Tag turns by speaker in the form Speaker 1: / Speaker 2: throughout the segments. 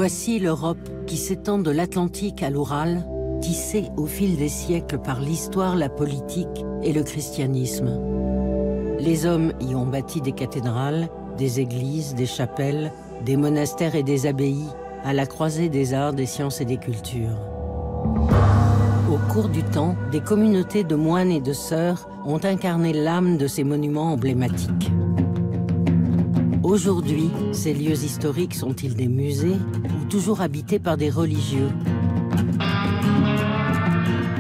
Speaker 1: Voici l'Europe qui s'étend de l'Atlantique à l'Oural, tissée au fil des siècles par l'histoire, la politique et le christianisme. Les hommes y ont bâti des cathédrales, des églises, des chapelles, des monastères et des abbayes, à la croisée des arts, des sciences et des cultures. Au cours du temps, des communautés de moines et de sœurs ont incarné l'âme de ces monuments emblématiques. Aujourd'hui, ces lieux historiques sont-ils des musées ou toujours habités par des religieux?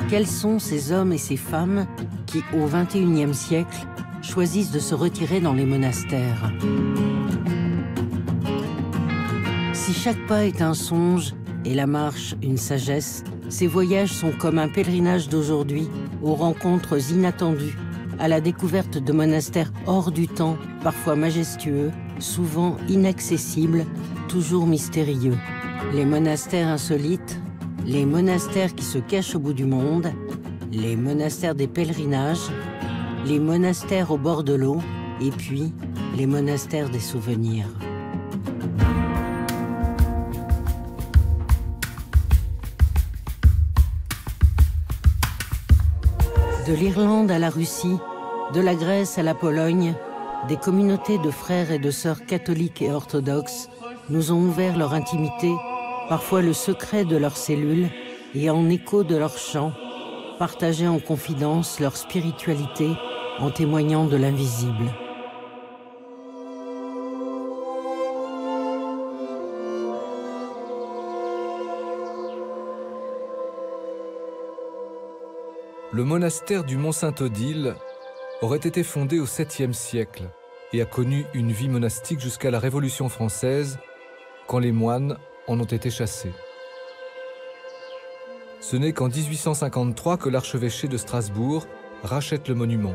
Speaker 1: Quels sont ces hommes et ces femmes qui, au XXIe siècle, choisissent de se retirer dans les monastères? Si chaque pas est un songe et la marche une sagesse, ces voyages sont comme un pèlerinage d'aujourd'hui aux rencontres inattendues, à la découverte de monastères hors du temps, parfois majestueux, souvent inaccessibles, toujours mystérieux. Les monastères insolites, les monastères qui se cachent au bout du monde, les monastères des pèlerinages, les monastères au bord de l'eau, et puis les monastères des souvenirs. De l'Irlande à la Russie, de la Grèce à la Pologne, des communautés de frères et de sœurs catholiques et orthodoxes nous ont ouvert leur intimité, parfois le secret de leurs cellules et en écho de leurs chants, partagé en confidence leur spiritualité en témoignant de l'invisible.
Speaker 2: Le monastère du Mont-Saint-Odile aurait été fondé au 7e siècle et a connu une vie monastique jusqu'à la Révolution française, quand les moines en ont été chassés. Ce n'est qu'en 1853 que l'archevêché de Strasbourg rachète le monument.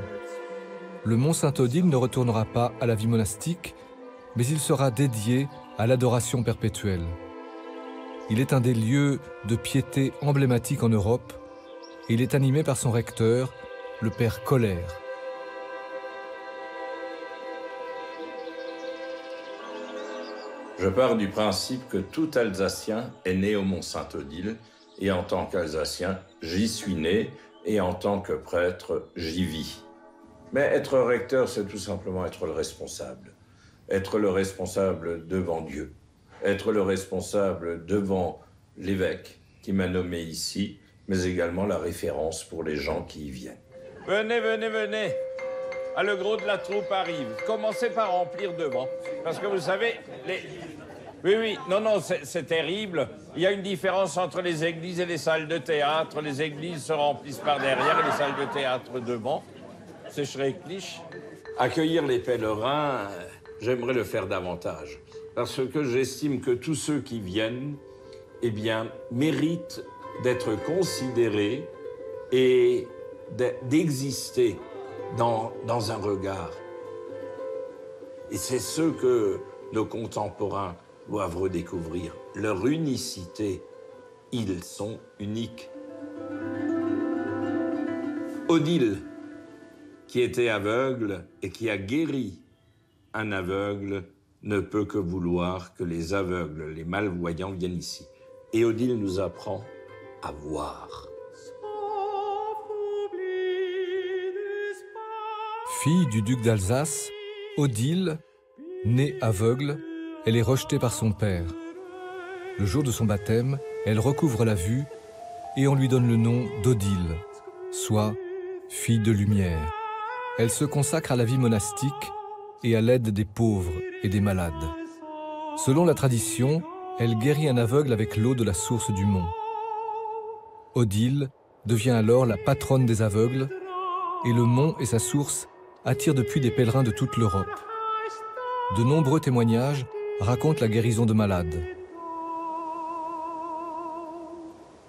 Speaker 2: Le Mont-Saint-Odile ne retournera pas à la vie monastique, mais il sera dédié à l'adoration perpétuelle. Il est un des lieux de piété emblématiques en Europe et il est animé par son recteur, le père Colère.
Speaker 3: Je pars du principe que tout Alsacien est né au Mont-Saint-Odile et en tant qu'Alsacien, j'y suis né et en tant que prêtre, j'y vis. Mais être recteur, c'est tout simplement être le responsable. Être le responsable devant Dieu. Être le responsable devant l'évêque qui m'a nommé ici, mais également la référence pour les gens qui y viennent.
Speaker 4: Venez, venez, venez. Ah, le gros de la troupe arrive. Commencez par remplir devant. Parce que vous savez, Oui, oui, non, c'est terrible. Il y a une différence entre les églises et les salles de théâtre. Les églises se remplissent par derrière et les salles de théâtre devant. C'est schrecklich.
Speaker 3: Accueillir les pèlerins, j'aimerais le faire davantage. Parce que j'estime que tous ceux qui viennent, eh bien, méritent d'être considérés et d'exister dans un regard. Et c'est ce que nos contemporains doivent redécouvrir. Leur unicité, ils sont uniques. Odile, qui était aveugle et qui a guéri un aveugle, ne peut que vouloir que les aveugles, les malvoyants viennent ici. Et Odile nous apprend à voir.
Speaker 2: Fille du duc d'Alsace, Odile, née aveugle, elle est rejetée par son père. Le jour de son baptême, elle recouvre la vue et on lui donne le nom d'Odile, soit fille de lumière. Elle se consacre à la vie monastique et à l'aide des pauvres et des malades. Selon la tradition, elle guérit un aveugle avec l'eau de la source du mont. Odile devient alors la patronne des aveugles et le mont et sa source attirent depuis des pèlerins de toute l'Europe. De nombreux témoignages racontent la guérison de malades.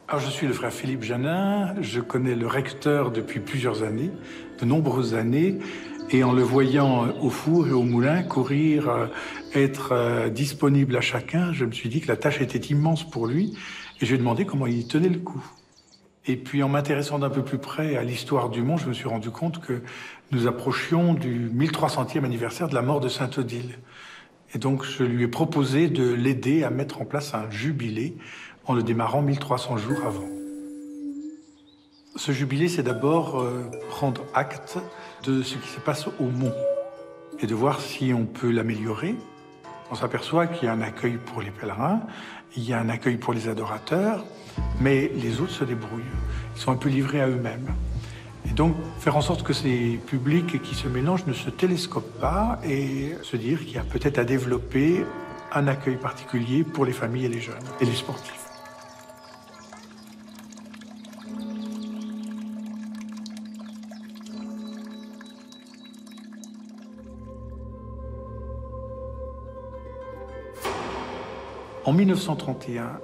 Speaker 5: Alors, je suis le frère Philippe Janin, je connais le recteur depuis plusieurs années, de nombreuses années, et en le voyant au four et au moulin courir, être disponible à chacun, je me suis dit que la tâche était immense pour lui, et je lui ai demandé comment il tenait le coup. Et puis en m'intéressant d'un peu plus près à l'histoire du Mont, je me suis rendu compte que nous approchions du 1300e anniversaire de la mort de Sainte Odile. Et donc, je lui ai proposé de l'aider à mettre en place un jubilé en le démarrant 1300 jours avant. Ce jubilé, c'est d'abord prendre acte de ce qui se passe au mont et de voir si on peut l'améliorer. On s'aperçoit qu'il y a un accueil pour les pèlerins, il y a un accueil pour les adorateurs, mais les autres se débrouillent. Ils sont un peu livrés à eux-mêmes. Et donc, faire en sorte que ces publics qui se mélangent ne se télescopent pas et se dire qu'il y a peut-être à développer un accueil particulier pour les familles et les jeunes et les sportifs. En 1931,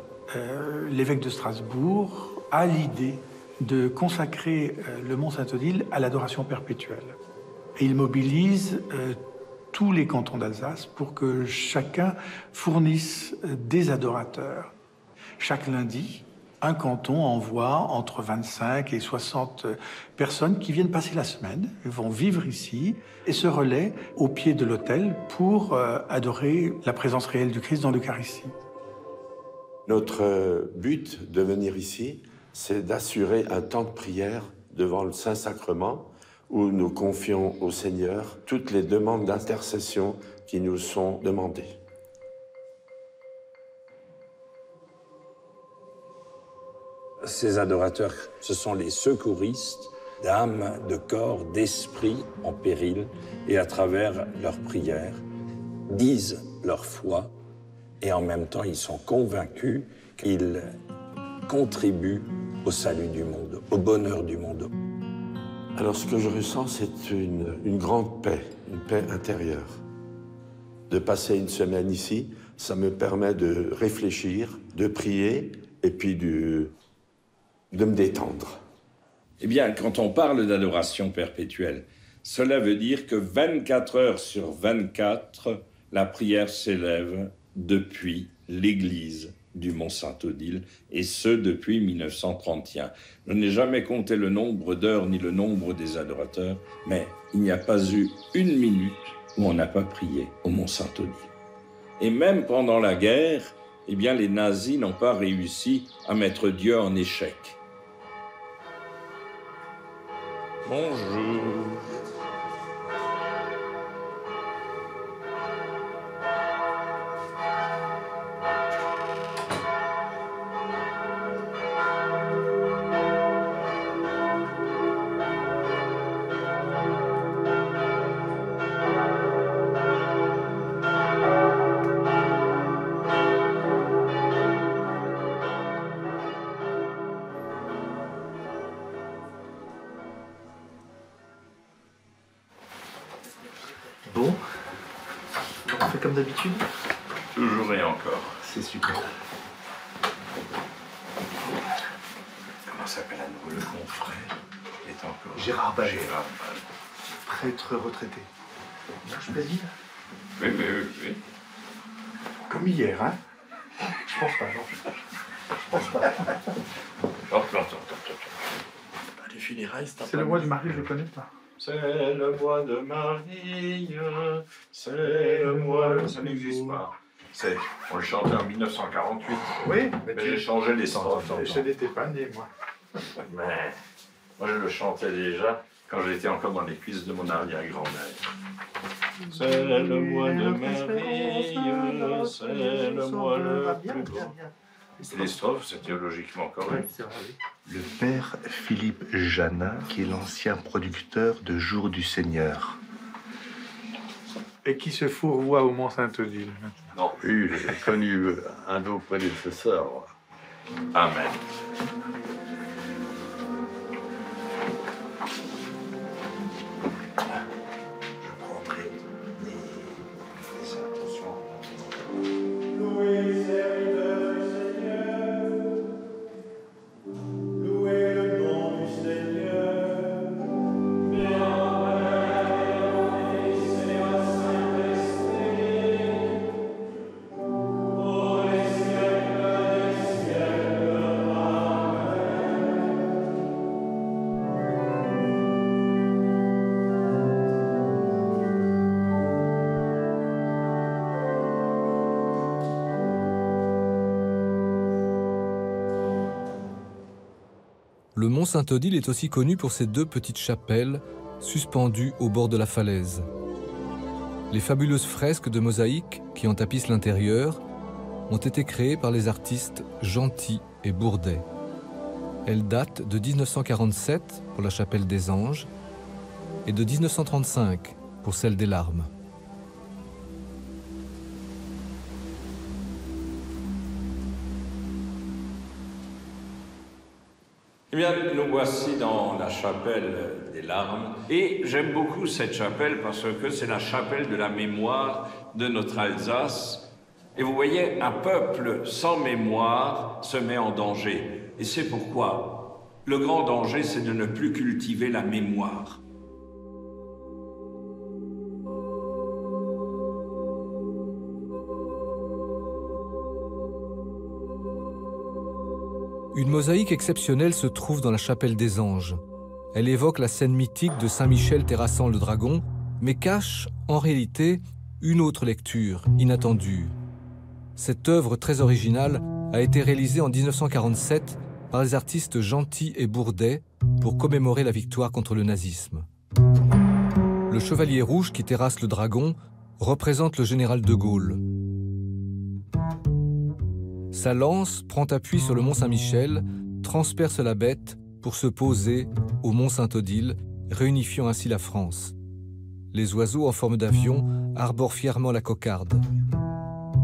Speaker 5: l'évêque de Strasbourg a l'idée de consacrer le Mont Saint-Odile à l'adoration perpétuelle. Et il mobilise tous les cantons d'Alsace pour que chacun fournisse des adorateurs. Chaque lundi, un canton envoie entre 25 et 60 personnes qui viennent passer la semaine, vont vivre ici et se relaient au pied de l'autel pour adorer la présence réelle du Christ dans l'Eucharistie.
Speaker 6: Notre but de venir ici, c'est d'assurer un temps de prière devant le Saint-Sacrement où nous confions au Seigneur toutes les demandes d'intercession qui nous sont demandées.
Speaker 3: Ces adorateurs, ce sont les secouristes d'âme, de corps, d'esprit en péril et à travers leurs prières, disent leur foi et en même temps ils sont convaincus qu'ils contribuent au salut du monde, au bonheur du monde.
Speaker 6: Alors ce que je ressens, c'est une grande paix, une paix intérieure. De passer une semaine ici, ça me permet de réfléchir, de prier et puis de me détendre.
Speaker 3: Eh bien, quand on parle d'adoration perpétuelle, cela veut dire que 24 heures sur 24, la prière s'élève depuis l'église du Mont Saint-Odile, et ce depuis 1931. Je n'ai jamais compté le nombre d'heures ni le nombre des adorateurs, mais il n'y a pas eu une minute où on n'a pas prié au Mont Saint-Odile. Et même pendant la guerre, eh bien, les nazis n'ont pas réussi à mettre Dieu en échec. Bonjour.
Speaker 7: Bon, on fait comme d'habitude?
Speaker 3: Toujours et encore.
Speaker 7: C'est super.
Speaker 3: Comment s'appelle à nouveau le confrère? Il est encore...
Speaker 7: Gérard Ball.
Speaker 3: Gérard Ball.
Speaker 7: Prêtre retraité. Je préside?
Speaker 3: Oui.
Speaker 5: Comme hier, hein?
Speaker 7: Je pense pas, Georges. Je pense pas. Les funérailles,
Speaker 5: C'est le mois de Marie, je ne le connais pas.
Speaker 3: C'est le mois de Marie, c'est le mois de... Ça n'existe pas. On le chantait en 1948.
Speaker 5: Oui,
Speaker 3: Mais j'ai changé les strophes.
Speaker 5: je n'étais pas né, moi.
Speaker 3: Mais moi, je le chantais déjà quand j'étais encore dans les cuisses de mon arrière-grand-mère. C'est le mois de Marie, c'est le mois le plus beau. Les strophes, c'est théologiquement correct.
Speaker 7: C'est vrai, oui.
Speaker 8: Le père Philippe Janin, qui est l'ancien producteur de Jour du Seigneur.
Speaker 5: Et qui se fourvoie au Mont Saint-Odile.
Speaker 3: Non.
Speaker 9: Oui, j'ai connu un de vos prédécesseurs.
Speaker 3: Amen.
Speaker 6: Je prendrai des intentions.
Speaker 2: Le mont Saint-Odile est aussi connu pour ses 2 petites chapelles suspendues au bord de la falaise. Les fabuleuses fresques de mosaïque qui en tapissent l'intérieur ont été créées par les artistes Gentil et Bourdet. Elles datent de 1947 pour la chapelle des Anges et de 1935 pour celle des Larmes.
Speaker 3: Eh bien, nous voici dans la chapelle des Larmes. Et j'aime beaucoup cette chapelle parce que c'est la chapelle de la mémoire de notre Alsace. Et vous voyez, un peuple sans mémoire se met en danger. Et c'est pourquoi le grand danger, c'est de ne plus cultiver la mémoire.
Speaker 2: Une mosaïque exceptionnelle se trouve dans la chapelle des Anges. Elle évoque la scène mythique de Saint Michel terrassant le dragon, mais cache, en réalité, une autre lecture, inattendue. Cette œuvre très originale a été réalisée en 1947 par les artistes Gentil et Bourdet pour commémorer la victoire contre le nazisme. Le chevalier rouge qui terrasse le dragon représente le général de Gaulle. Sa lance prend appui sur le mont Saint-Michel, transperce la bête pour se poser au mont Saint-Odile, réunifiant ainsi la France. Les oiseaux en forme d'avion arborent fièrement la cocarde.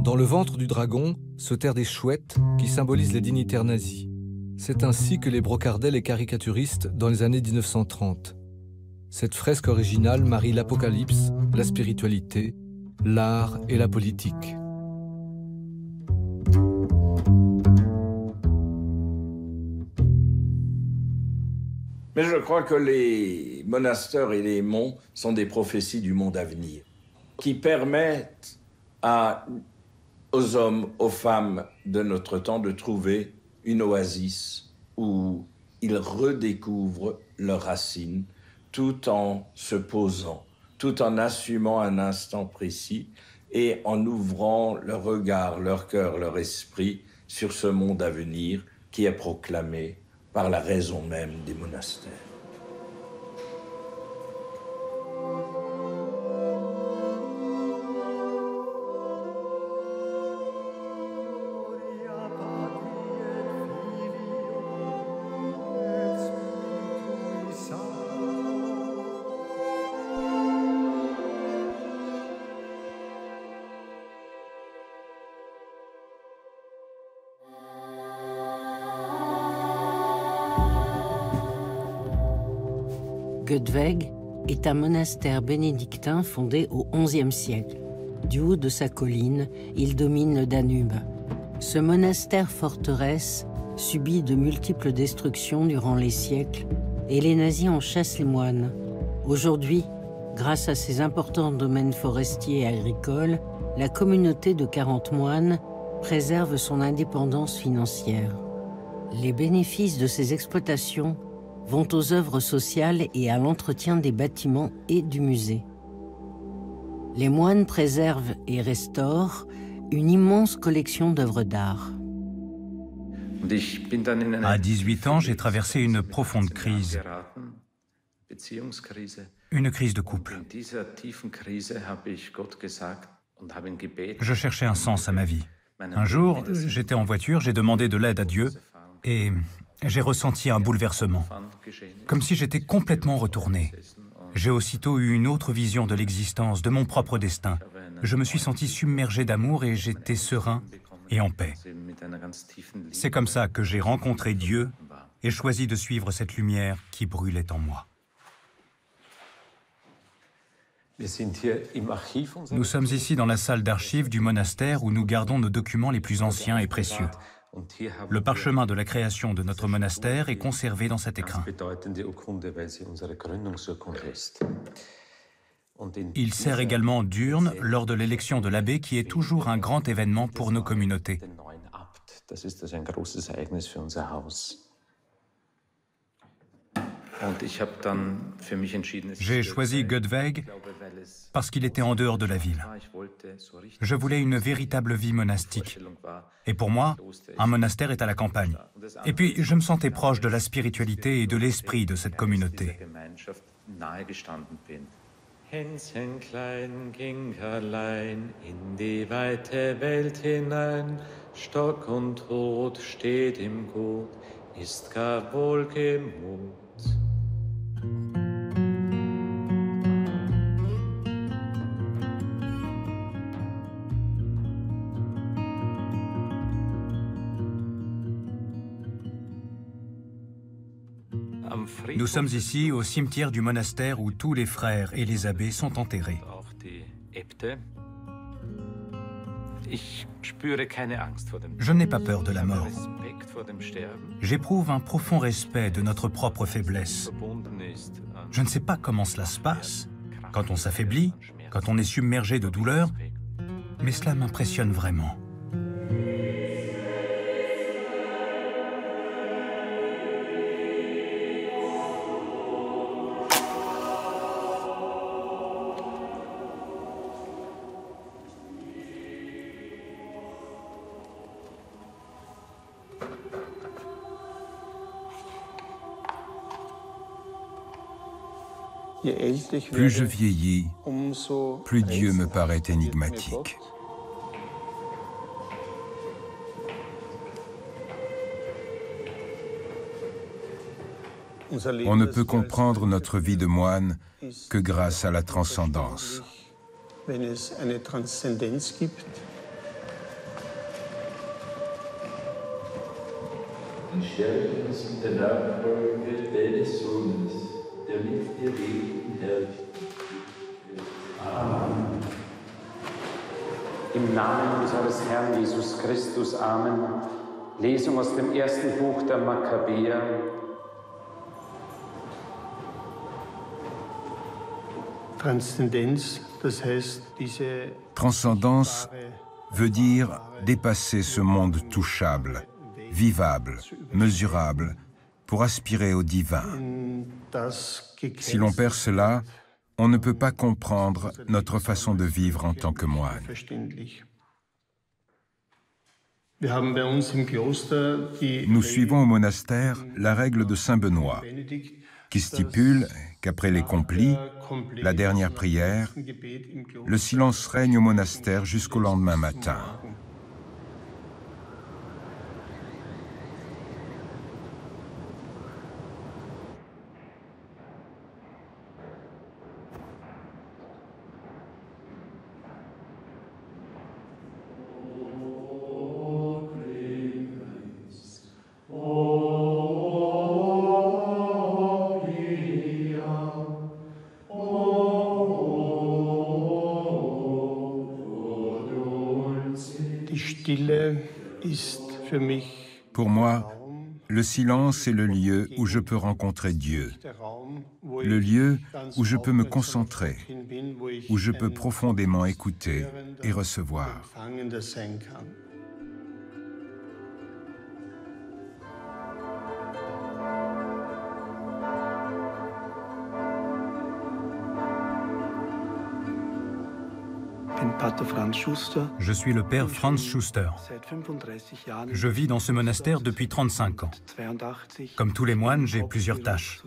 Speaker 2: Dans le ventre du dragon se terrent des chouettes qui symbolisent les dignitaires nazis. C'est ainsi que les brocardaient les caricaturistes dans les années 1930. Cette fresque originale marie l'apocalypse, la spiritualité, l'art et la politique.
Speaker 3: Mais je crois que les monastères et les monts sont des prophéties du monde à venir, qui permettent aux hommes, aux femmes de notre temps de trouver une oasis où ils redécouvrent leurs racines tout en se posant, tout en assumant un instant précis et en ouvrant leur regard, leur cœur, leur esprit sur ce monde à venir qui est proclamé par la raison même des monastères.
Speaker 1: Göttweg est un monastère bénédictin fondé au XIe siècle. Du haut de sa colline, il domine le Danube. Ce monastère-forteresse subit de multiples destructions durant les siècles et les nazis en chassent les moines. Aujourd'hui, grâce à ses importants domaines forestiers et agricoles, la communauté de 40 moines préserve son indépendance financière. Les bénéfices de ces exploitations vont aux œuvres sociales et à l'entretien des bâtiments et du musée. Les moines préservent et restaurent une immense collection d'œuvres d'art.
Speaker 10: À 18 ans, j'ai traversé une profonde crise. Une crise de couple. Je cherchais un sens à ma vie. Un jour, j'étais en voiture, j'ai demandé de l'aide à Dieu et j'ai ressenti un bouleversement, comme si j'étais complètement retourné. J'ai aussitôt eu une autre vision de l'existence, de mon propre destin. Je me suis senti submergé d'amour et j'étais serein et en paix. C'est comme ça que j'ai rencontré Dieu et choisi de suivre cette lumière qui brûlait en moi. Nous sommes ici dans la salle d'archives du monastère où nous gardons nos documents les plus anciens et précieux. Le parchemin de la création de notre monastère est conservé dans cet écrin. Il sert également d'urne lors de l'élection de l'abbé qui est toujours un grand événement pour nos communautés. J'ai choisi Göteborg parce qu'il était en dehors de la ville. Je voulais une véritable vie monastique. Et pour moi, un monastère est à la campagne. Et puis, je me sentais proche de la spiritualité et de l'esprit de cette communauté.
Speaker 11: Hänschen klein ging allein in die weite Welt hinein. Stock und Tod steht im Gut, ist gar wohlgemut.
Speaker 10: Nous sommes ici au cimetière du monastère où tous les frères et les abbés sont enterrés. Je n'ai pas peur de la mort. J'éprouve un profond respect de notre propre faiblesse. Je ne sais pas comment cela se passe, quand on s'affaiblit, quand on est submergé de douleur, mais cela m'impressionne vraiment.
Speaker 12: Plus je vieillis, plus Dieu me paraît énigmatique. On ne peut comprendre notre vie de moine que grâce à la transcendance.
Speaker 11: Im Namen unseres Herrn Jesus Christus, Amen. Lesung aus dem ersten Buch der Makkabäer.
Speaker 12: Transcendance veut dire dépasser ce monde touchable, vivable, mesurable, pour aspirer au divin. Si l'on perd cela, on ne peut pas comprendre notre façon de vivre en tant que moine. Nous suivons au monastère la règle de Saint Benoît, qui stipule qu'après les complis, la dernière prière, le silence règne au monastère jusqu'au lendemain matin. Pour moi, le silence est le lieu où je peux rencontrer Dieu, le lieu où je peux me concentrer, où je peux profondément écouter et recevoir.
Speaker 10: Je suis le père Franz Schuster. Je vis dans ce monastère depuis 35 ans. Comme tous les moines, j'ai plusieurs tâches.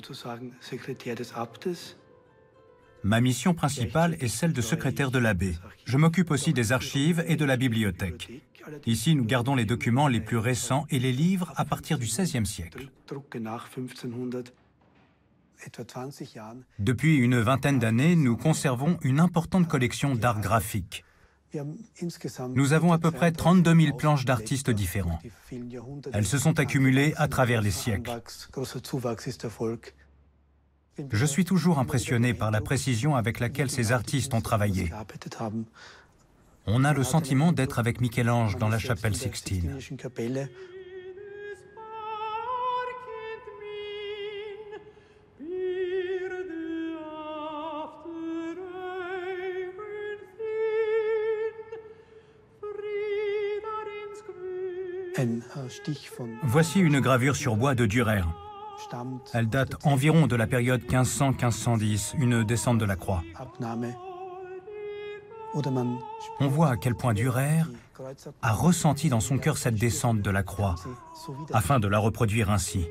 Speaker 10: Ma mission principale est celle de secrétaire de l'abbé. Je m'occupe aussi des archives et de la bibliothèque. Ici, nous gardons les documents les plus récents et les livres à partir du XVIe siècle. Depuis une vingtaine d'années, nous conservons une importante collection d'art graphique. Nous avons à peu près 32 000 planches d'artistes différents. Elles se sont accumulées à travers les siècles. Je suis toujours impressionné par la précision avec laquelle ces artistes ont travaillé. On a le sentiment d'être avec Michel-Ange dans la chapelle Sixtine. Voici une gravure sur bois de Dürer. Elle date environ de la période 1500-1510, une descente de la croix. On voit à quel point Dürer a ressenti dans son cœur cette descente de la croix, afin de la reproduire ainsi.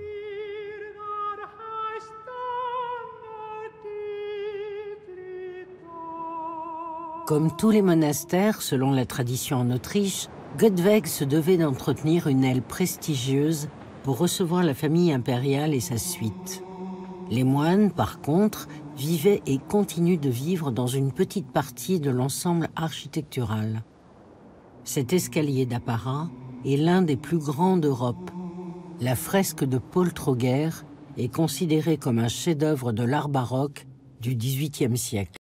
Speaker 1: Comme tous les monastères, selon la tradition en Autriche, Göttweg se devait d'entretenir une aile prestigieuse pour recevoir la famille impériale et sa suite. Les moines, par contre, vivaient et continuent de vivre dans une petite partie de l'ensemble architectural. Cet escalier d'apparat est l'un des plus grands d'Europe. La fresque de Paul Troger est considérée comme un chef-d'œuvre de l'art baroque du XVIIIe siècle.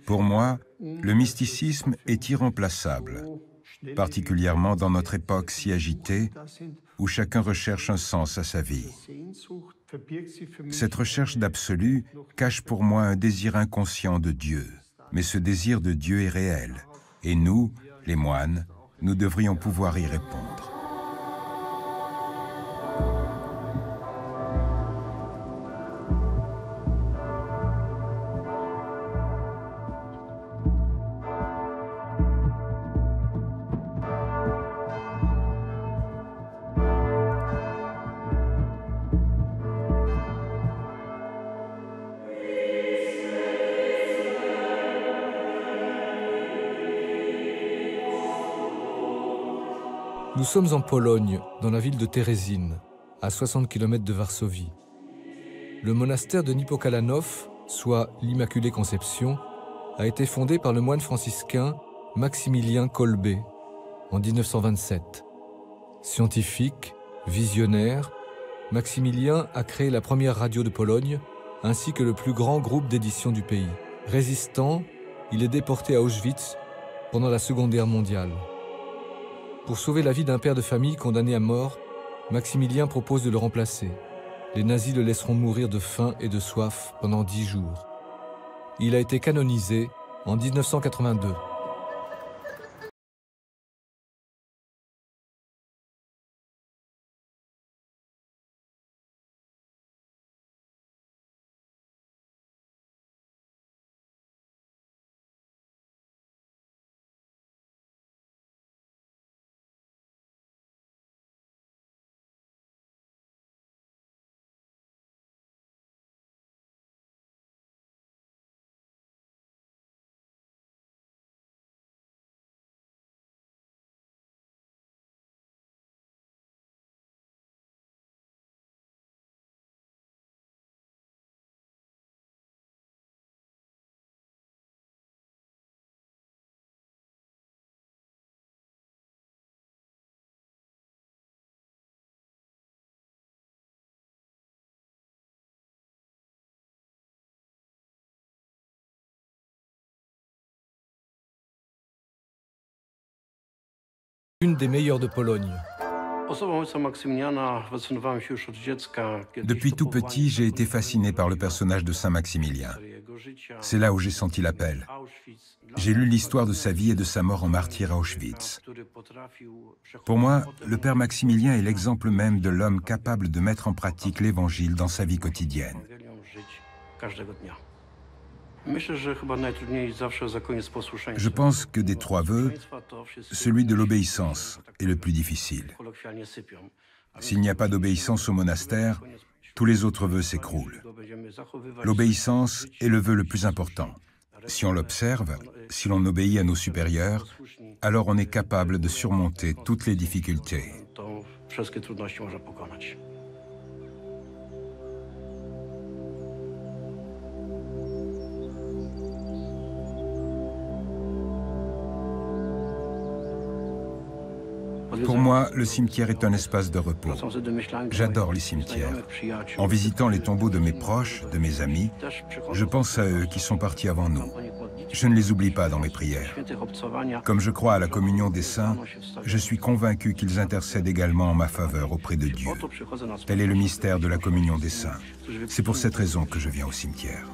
Speaker 12: Pour moi, le mysticisme est irremplaçable, particulièrement dans notre époque si agitée, où chacun recherche un sens à sa vie. Cette recherche d'absolu cache pour moi un désir inconscient de Dieu, mais ce désir de Dieu est réel, et nous, les moines, nous devrions pouvoir y répondre.
Speaker 2: Nous sommes en Pologne, dans la ville de Térezine, à 60 km de Varsovie. Le monastère de Niepokalanów, soit l'Immaculée Conception, a été fondé par le moine franciscain Maximilien Kolbe en 1927. Scientifique, visionnaire, Maximilien a créé la première radio de Pologne, ainsi que le plus grand groupe d'édition du pays. Résistant, il est déporté à Auschwitz pendant la Seconde Guerre mondiale. Pour sauver la vie d'un père de famille condamné à mort, Maximilien propose de le remplacer. Les nazis le laisseront mourir de faim et de soif pendant 10 jours. Il a été canonisé en 1982. Une des meilleures de Pologne.
Speaker 12: Depuis tout petit, j'ai été fasciné par le personnage de Saint Maximilien. C'est là où j'ai senti l'appel. J'ai lu l'histoire de sa vie et de sa mort en martyr à Auschwitz. Pour moi, le père Maximilien est l'exemple même de l'homme capable de mettre en pratique l'Évangile dans sa vie quotidienne. Je pense que des trois vœux, celui de l'obéissance est le plus difficile. S'il n'y a pas d'obéissance au monastère, tous les autres vœux s'écroulent. L'obéissance est le vœu le plus important. Si on l'observe, si l'on obéit à nos supérieurs, alors on est capable de surmonter toutes les difficultés. Pour moi, le cimetière est un espace de repos. J'adore les cimetières. En visitant les tombeaux de mes proches, de mes amis, je pense à eux qui sont partis avant nous. Je ne les oublie pas dans mes prières. Comme je crois à la communion des saints, je suis convaincu qu'ils intercèdent également en ma faveur auprès de Dieu. Tel est le mystère de la communion des saints. C'est pour cette raison que je viens au cimetière.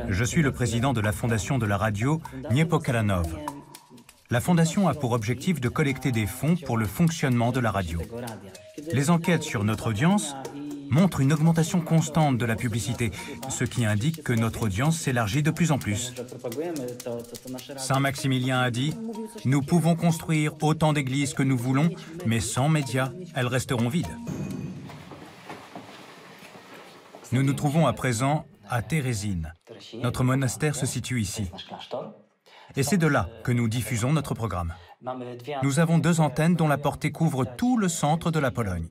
Speaker 10: Je suis le président de la fondation de la radio Niepokalanów. La fondation a pour objectif de collecter des fonds pour le fonctionnement de la radio. Les enquêtes sur notre audience montrent une augmentation constante de la publicité, ce qui indique que notre audience s'élargit de plus en plus. Saint Maximilien a dit « Nous pouvons construire autant d'églises que nous voulons, mais sans médias, elles resteront vides. » Nous nous trouvons à présent à Térésine. Notre monastère se situe ici. Et c'est de là que nous diffusons notre programme. Nous avons 2 antennes dont la portée couvre tout le centre de la Pologne.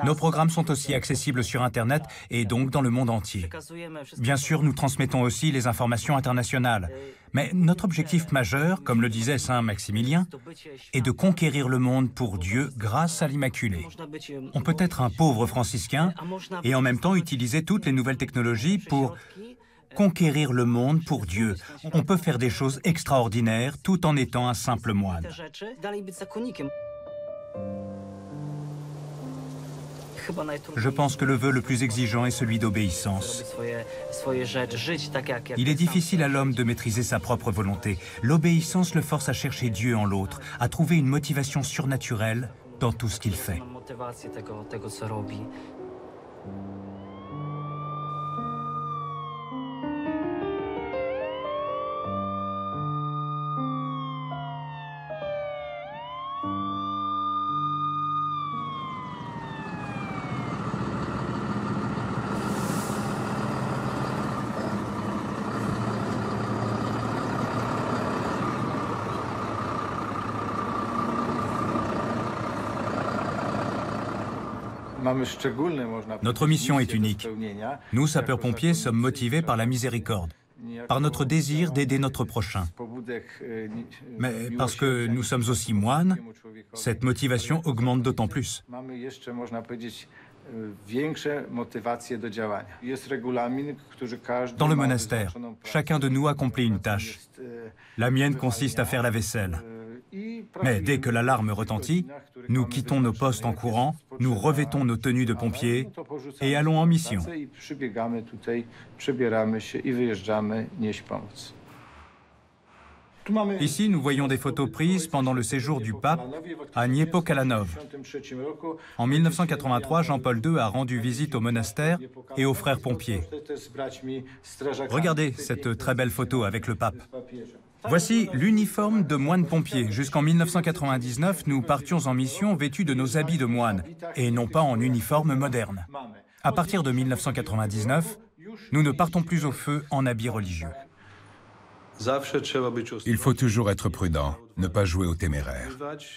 Speaker 10: Nos programmes sont aussi accessibles sur Internet et donc dans le monde entier. Bien sûr, nous transmettons aussi les informations internationales. Mais notre objectif majeur, comme le disait Saint Maximilien, est de conquérir le monde pour Dieu grâce à l'Immaculée. On peut être un pauvre franciscain et en même temps utiliser toutes les nouvelles technologies pour conquérir le monde pour Dieu. On peut faire des choses extraordinaires tout en étant un simple moine. Je pense que le vœu le plus exigeant est celui d'obéissance. Il est difficile à l'homme de maîtriser sa propre volonté. L'obéissance le force à chercher Dieu en l'autre, à trouver une motivation surnaturelle dans tout ce qu'il fait. Notre mission est unique. Nous, sapeurs-pompiers, sommes motivés par la miséricorde, par notre désir d'aider notre prochain. Mais parce que nous sommes aussi moines, cette motivation augmente d'autant plus. Dans le monastère, chacun de nous accomplit une tâche. La mienne consiste à faire la vaisselle. Mais dès que l'alarme retentit, nous quittons nos postes en courant, nous revêtons nos tenues de pompiers et allons en mission. Ici, nous voyons des photos prises pendant le séjour du pape à Niepokalanów. En 1983, Jean-Paul II a rendu visite au monastère et aux frères pompiers. Regardez cette très belle photo avec le pape. Voici l'uniforme de moine pompier. Jusqu'en 1999, nous partions en mission vêtus de nos habits de moine et non pas en uniforme moderne. À partir de 1999, nous ne partons plus au feu en habits religieux.
Speaker 12: Il faut toujours être prudent, ne pas jouer au téméraire.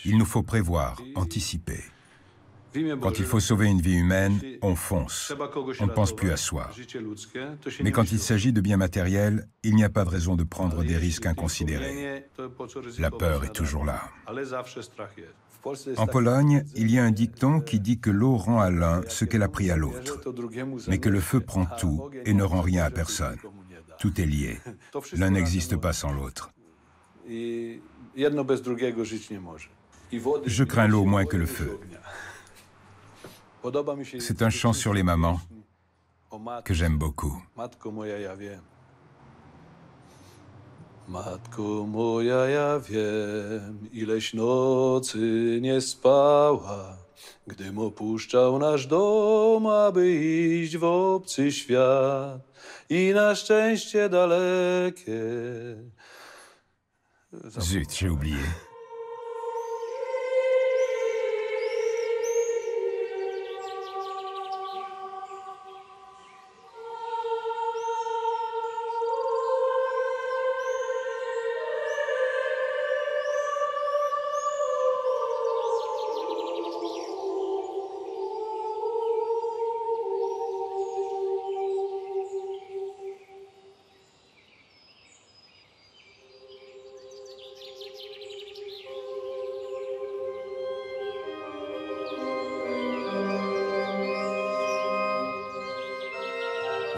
Speaker 12: Il nous faut prévoir, anticiper. Quand il faut sauver une vie humaine, on fonce. On ne pense plus à soi. Mais quand il s'agit de biens matériels, il n'y a pas de raison de prendre des risques inconsidérés. La peur est toujours là. En Pologne, il y a un dicton qui dit que l'eau rend à l'un ce qu'elle a pris à l'autre, mais que le feu prend tout et ne rend rien à personne. Tout est lié. L'un n'existe pas sans l'autre. Je crains l'eau moins que le feu. C'est un chant sur les mamans que j'aime beaucoup.
Speaker 13: Matko moja, ja wiem, ileś nocy nie spała, gdym opuszczał nasz dom, aby iść w obcy świat i na szczęście dalekie.
Speaker 12: Zut, j'ai oublié.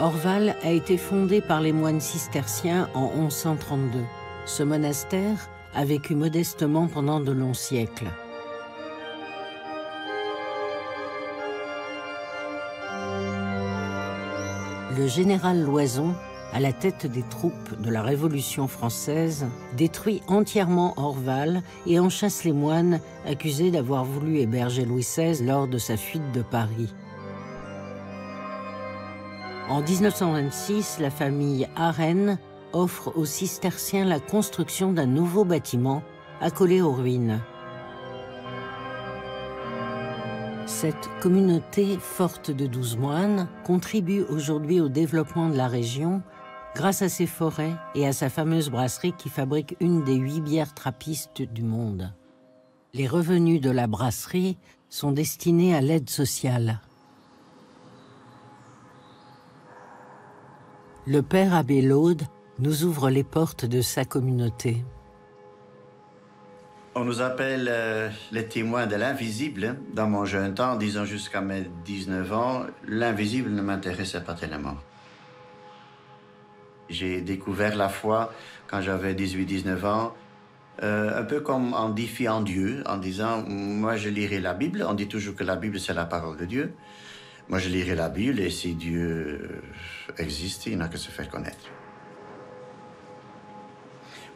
Speaker 1: Orval a été fondé par les moines cisterciens en 1132. Ce monastère a vécu modestement pendant de longs siècles. Le général Loison, à la tête des troupes de la Révolution française, détruit entièrement Orval et en chasse les moines accusés d'avoir voulu héberger Louis XVI lors de sa fuite de Paris. En 1926, la famille Arène offre aux cisterciens la construction d'un nouveau bâtiment accolé aux ruines. Cette communauté forte de 12 moines contribue aujourd'hui au développement de la région grâce à ses forêts et à sa fameuse brasserie qui fabrique une des 8 bières trappistes du monde. Les revenus de la brasserie sont destinés à l'aide sociale. Le père abbé Laude nous ouvre les portes de sa communauté.
Speaker 14: On nous appelle les témoins de l'invisible. Dans mon jeune temps, disons jusqu'à mes 19 ans, l'invisible ne m'intéressait pas tellement. J'ai découvert la foi quand j'avais 18-19 ans, un peu comme en défiant Dieu, en disant « moi je lirai la Bible ». On dit toujours que la Bible c'est la parole de Dieu. Moi, je lirai la Bible et si Dieu existe, il n'a que se faire connaître.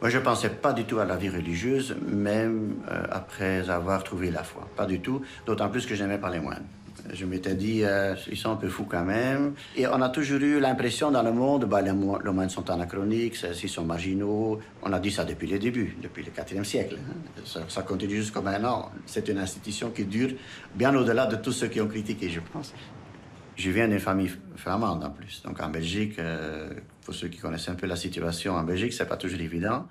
Speaker 14: Moi, je ne pensais pas du tout à la vie religieuse, même après avoir trouvé la foi. Pas du tout, d'autant plus que je n'aimais pas les moines. Je m'étais dit, ils sont un peu fous quand même. Et on a toujours eu l'impression dans le monde, les moines sont anachroniques, ils sont marginaux. On a dit ça depuis le début, depuis le IVe siècle. Hein. Ça continue jusqu'à maintenant. C'est une institution qui dure bien au-delà de tous ceux qui ont critiqué, je pense. Je viens d'une famille flamande en plus. Donc en Belgique, pour ceux qui connaissent un peu la situation en Belgique, c'est pas toujours évident.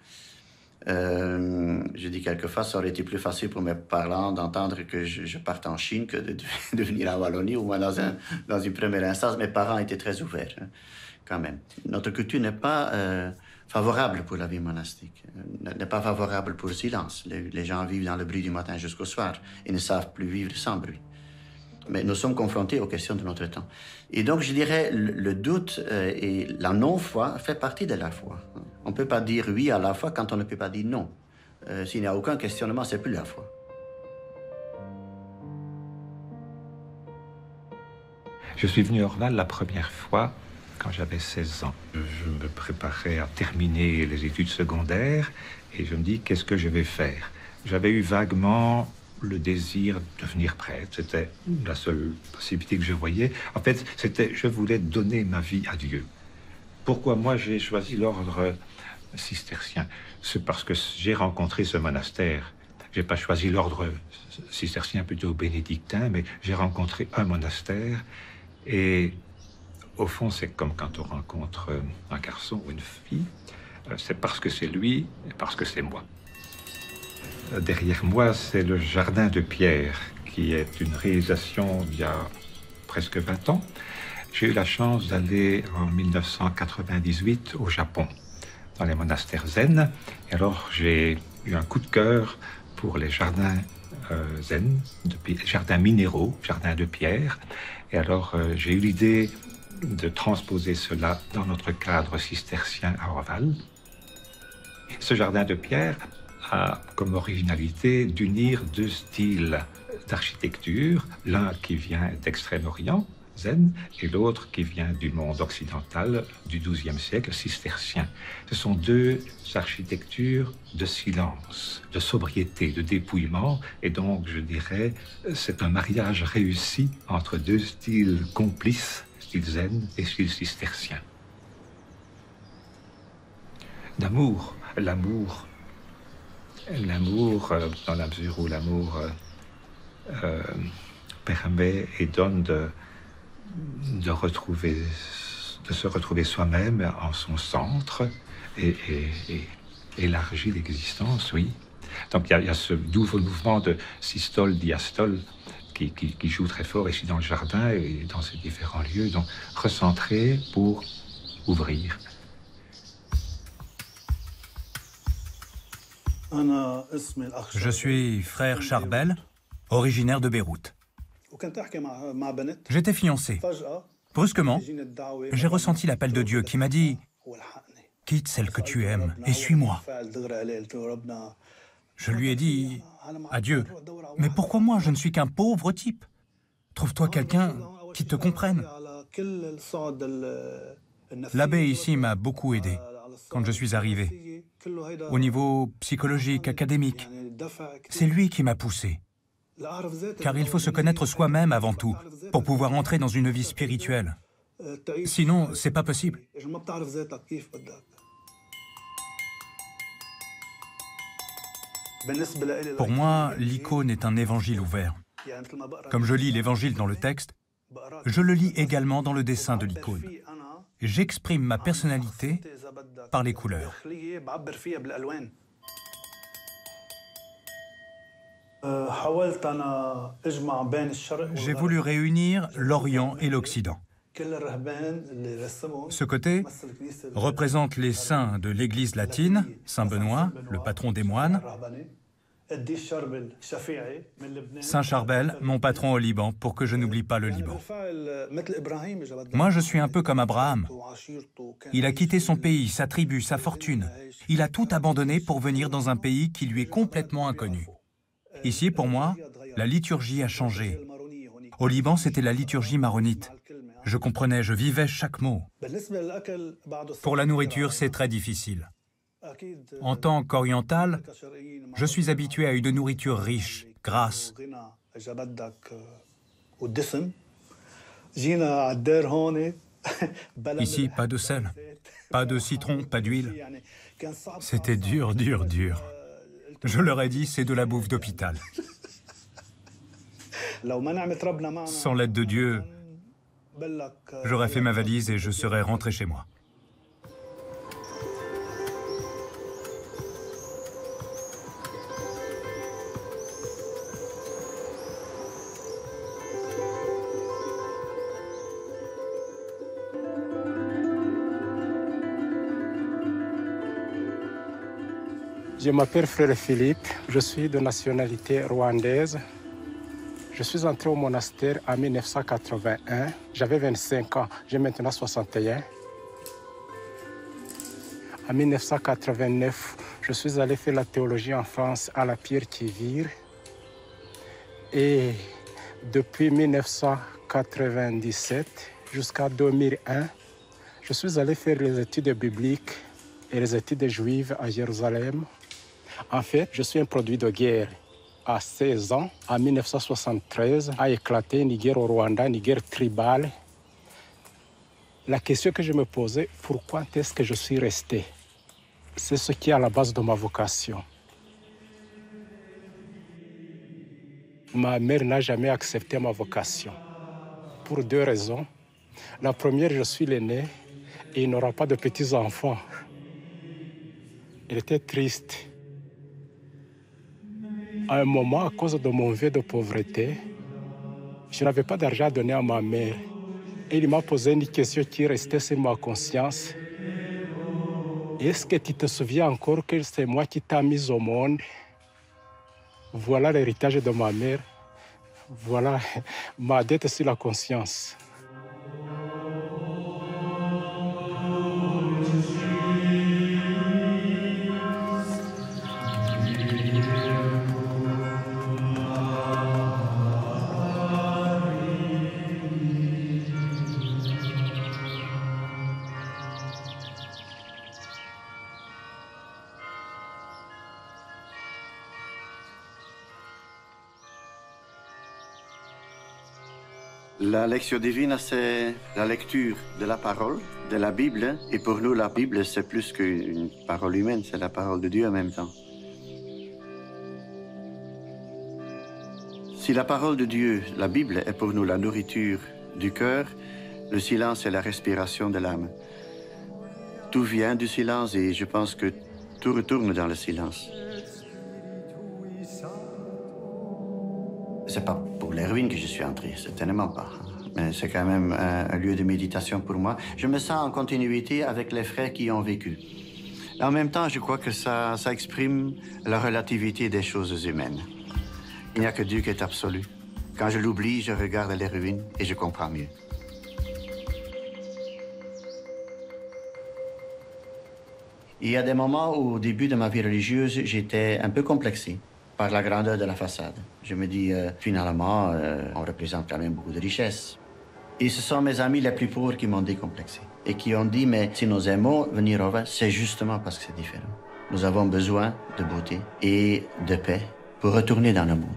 Speaker 14: Je dis quelquefois, ça aurait été plus facile pour mes parents d'entendre que je parte en Chine que de venir en Wallonie, au moins dans une première instance. Mes parents étaient très ouverts, hein, quand même. Notre culture n'est pas favorable pour la vie monastique, n'est pas favorable pour le silence. Les gens vivent dans le bruit du matin jusqu'au soir et ne savent plus vivre sans bruit. Mais nous sommes confrontés aux questions de notre temps. Et donc, je dirais, le doute et la non-foi fait partie de la foi. On ne peut pas dire oui à la foi quand on ne peut pas dire non. S'il n'y a aucun questionnement, c'est plus la foi.
Speaker 15: Je suis venu à Orval la première fois quand j'avais 16 ans. Je me préparais à terminer les études secondaires et je me dis, qu'est-ce que je vais faire? J'avais eu vaguement le désir de devenir prêtre, c'était la seule possibilité que je voyais. En fait, je voulais donner ma vie à Dieu. Pourquoi moi j'ai choisi l'ordre cistercien? C'est parce que j'ai rencontré ce monastère. J'ai pas choisi l'ordre cistercien, plutôt bénédictin, mais j'ai rencontré un monastère et au fond, c'est comme quand on rencontre un garçon ou une fille. C'est parce que c'est lui et parce que c'est moi. Derrière moi, c'est le Jardin de Pierre, qui est une réalisation d'il y a presque 20 ans. J'ai eu la chance d'aller en 1998 au Japon, dans les monastères zen. Et alors, j'ai eu un coup de cœur pour les jardins zen, jardins minéraux, jardins de pierre. Et alors, j'ai eu l'idée de transposer cela dans notre cadre cistercien à Orval. Ce jardin de pierre a comme originalité d'unir deux styles d'architecture, l'un qui vient d'Extrême-Orient, zen, et l'autre qui vient du monde occidental du XIIe siècle, cistercien. Ce sont deux architectures de silence, de sobriété, de dépouillement, et donc je dirais c'est un mariage réussi entre deux styles complices, style zen et style cistercien. L'amour, dans la mesure où l'amour permet et donne de se retrouver soi-même en son centre et élargit l'existence, oui. Donc il y a ce nouveau mouvement de systole-diastole qui joue très fort ici dans le jardin et dans ces différents lieux, donc recentrer pour ouvrir.
Speaker 10: Je suis frère Charbel, originaire de Beyrouth. J'étais fiancé. Brusquement, j'ai ressenti l'appel de Dieu qui m'a dit « Quitte celle que tu aimes et suis-moi ». Je lui ai dit à Dieu « Mais pourquoi moi, je ne suis qu'un pauvre type? Trouve-toi quelqu'un qui te comprenne. » L'abbé ici m'a beaucoup aidé quand je suis arrivé, au niveau psychologique, académique. C'est lui qui m'a poussé. Car il faut se connaître soi-même avant tout, pour pouvoir entrer dans une vie spirituelle. Sinon, c'est pas possible. Pour moi, l'icône est un évangile ouvert. Comme je lis l'évangile dans le texte, je le lis également dans le dessin de l'icône. J'exprime ma personnalité par les couleurs. J'ai voulu réunir l'Orient et l'Occident. Ce côté représente les saints de l'Église latine, Saint Benoît, le patron des moines, Saint Charbel, mon patron au Liban, pour que je n'oublie pas le Liban. Moi, je suis un peu comme Abraham. Il a quitté son pays, sa tribu, sa fortune. Il a tout abandonné pour venir dans un pays qui lui est complètement inconnu. Ici, pour moi, la liturgie a changé. Au Liban, c'était la liturgie maronite. Je comprenais, je vivais chaque mot. Pour la nourriture, c'est très difficile. En tant qu'oriental, je suis habitué à une nourriture riche, grasse. Ici, pas de sel, pas de citron, pas d'huile. C'était dur, dur, dur. Je leur ai dit, c'est de la bouffe d'hôpital. Sans l'aide de Dieu, j'aurais fait ma valise et je serais rentré chez moi.
Speaker 16: Je m'appelle Frère Philippe, je suis de nationalité rwandaise. Je suis entré au monastère en 1981. J'avais 25 ans, j'ai maintenant 61. En 1989, je suis allé faire la théologie en France à la Pierre qui Vire. Et depuis 1997 jusqu'à 2001, je suis allé faire les études bibliques et les études juives à Jérusalem. En fait, je suis un produit de guerre. À 16 ans, en 1973, a éclaté une guerre au Rwanda, une guerre tribale. La question que je me posais, pourquoi est-ce que je suis resté? C'est ce qui est à la base de ma vocation. Ma mère n'a jamais accepté ma vocation, pour deux raisons. La première, je suis l'aîné et il n'aura pas de petits-enfants. Elle était triste. À un moment, à cause de mon vœu de pauvreté, je n'avais pas d'argent à donner à ma mère. Et il m'a posé une question qui restait sur ma conscience. Est-ce que tu te souviens encore que c'est moi qui t'ai mis au monde? Voilà l'héritage de ma mère. Voilà ma dette sur la conscience.
Speaker 14: La lectio divina, c'est la lecture de la parole, de la Bible. Et pour nous, la Bible, c'est plus qu'une parole humaine, c'est la parole de Dieu en même temps. Si la parole de Dieu, la Bible, est pour nous la nourriture du cœur, le silence est la respiration de l'âme. Tout vient du silence et je pense que tout retourne dans le silence. C'est pas pour les ruines que je suis entré, certainement pas. Mais c'est quand même un lieu de méditation pour moi. Je me sens en continuité avec les frères qui ont vécu. En même temps, je crois que ça exprime la relativité des choses humaines. Il n'y a que Dieu qui est absolu. Quand je l'oublie, je regarde les ruines et je comprends mieux. Il y a des moments où, au début de ma vie religieuse, j'étais un peu complexé par la grandeur de la façade. Je me dis, finalement, on représente quand même beaucoup de richesses. Et ce sont mes amis les plus pauvres qui m'ont décomplexé et qui ont dit, mais si nous aimons venir au vin, c'est justement parce que c'est différent. Nous avons besoin de beauté et de paix pour retourner dans le monde.